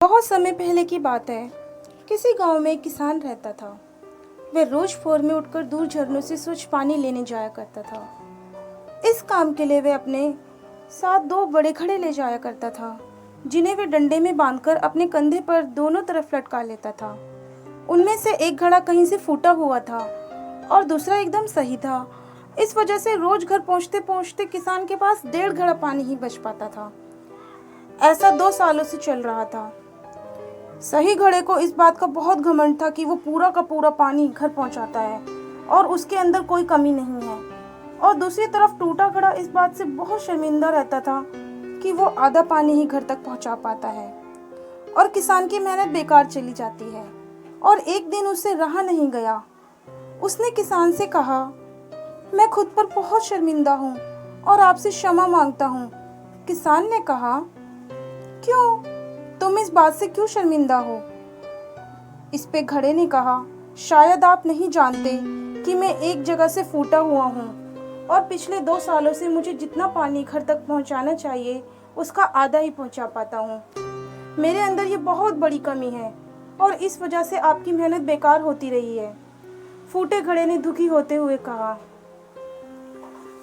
बहुत समय पहले की बात है। किसी गांव में एक किसान रहता था। वह रोज भोर में उठकर दूर झरनों से स्वच्छ पानी लेने जाया करता था। इस काम के लिए वह अपने साथ दो बड़े घड़े ले जाया करता था, जिन्हें वह डंडे में बांधकर अपने कंधे पर दोनों तरफ लटका लेता था। उनमें से एक घड़ा कहीं से फूटा हुआ था और दूसरा एकदम सही था। इस वजह से रोज घर पहुंचते पहुंचते किसान के पास 1.5 घड़ा पानी ही बच पाता था। ऐसा 2 सालों से चल रहा था। सही घड़े को इस बात का बहुत घमंड था कि वो पूरा का पूरा पानी घर पहुंचाता है और उसके अंदर कोई कमी नहीं है। और दूसरी तरफ टूटा घड़ा इस बात से बहुत शर्मिंदा रहता था कि वो आधा पानी ही घर तक पहुंचा पाता है और किसान की मेहनत बेकार चली जाती है। और एक दिन उससे रहा नहीं गया। उसने किसान से कहा, मैं खुद पर बहुत शर्मिंदा हूँ और आपसे क्षमा मांगता हूँ। किसान ने कहा, क्यों? तुम इस बात से क्यों शर्मिंदा हो? इस पे घड़े ने कहा, शायद आप नहीं जानते कि मैं एक जगह से फूटा हुआ हूँ और पिछले 2 सालों से मुझे जितना पानी घर तक पहुँचाना चाहिए उसका आधा ही पहुँचा पाता हूँ। मेरे अंदर ये बहुत बड़ी कमी है और इस वजह से आपकी मेहनत बेकार होती रही है। फूटे घड़े ने दुखी होते हुए कहा।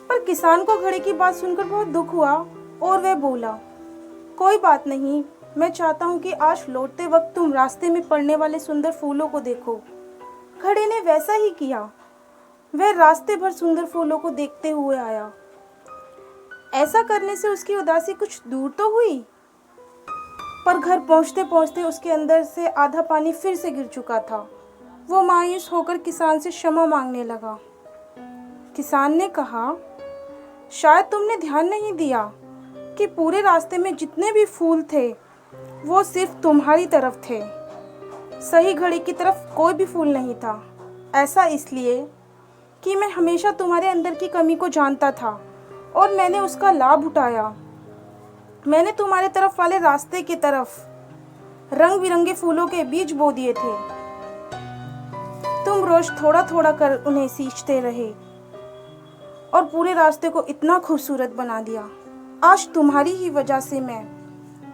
पर किसान को घड़े की बात सुनकर बहुत दुख हुआ और वह बोला, कोई बात नहीं, मैं चाहता हूँ कि आज लौटते वक्त तुम रास्ते में पड़ने वाले सुंदर फूलों को देखो। घड़े ने वैसा ही किया। वह रास्ते भर सुंदर फूलों को देखते हुए आया। ऐसा करने से उसकी उदासी कुछ दूर तो हुई, पर घर पहुँचते पहुँचते उसके अंदर से आधा पानी फिर से गिर चुका था। वो मायूस होकर किसान से क्षमा मांगने लगा। किसान ने कहा, शायद तुमने ध्यान नहीं दिया कि पूरे रास्ते में जितने भी फूल थे वो सिर्फ तुम्हारी तरफ थे। सही घड़ी की तरफ कोई भी फूल नहीं था। ऐसा इसलिए कि मैं हमेशा तुम्हारे अंदर की कमी को जानता था और मैंने उसका लाभ उठाया। मैंने तुम्हारे तरफ वाले रास्ते की तरफ रंग बिरंगे फूलों के बीज बो दिए थे। तुम रोज थोड़ा थोड़ा कर उन्हें सींचते रहे और पूरे रास्ते को इतना खूबसूरत बना दिया। आज तुम्हारी ही वजह से मैं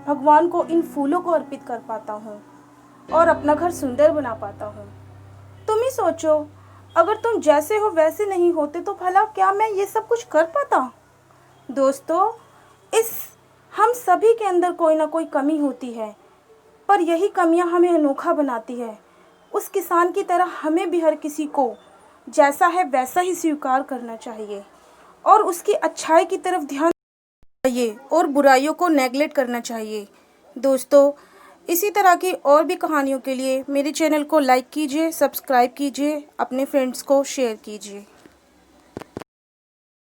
भगवान को इन फूलों को अर्पित कर पाता हूँ और अपना घर सुंदर बना पाता हूँ। तुम ही सोचो, अगर तुम जैसे हो वैसे नहीं होते तो भला क्या मैं ये सब कुछ कर पाता? दोस्तों, हम सभी के अंदर कोई ना कोई कमी होती है, पर यही कमियां हमें अनोखा बनाती है। उस किसान की तरह हमें भी हर किसी को जैसा है वैसा ही स्वीकार करना चाहिए और उसकी अच्छाई की तरफ ध्यान चाहिए और बुराइयों को नेगलेक्ट करना चाहिए। दोस्तों, इसी तरह की और भी कहानियों के लिए मेरे चैनल को लाइक कीजिए, सब्सक्राइब कीजिए, अपने फ्रेंड्स को शेयर कीजिए।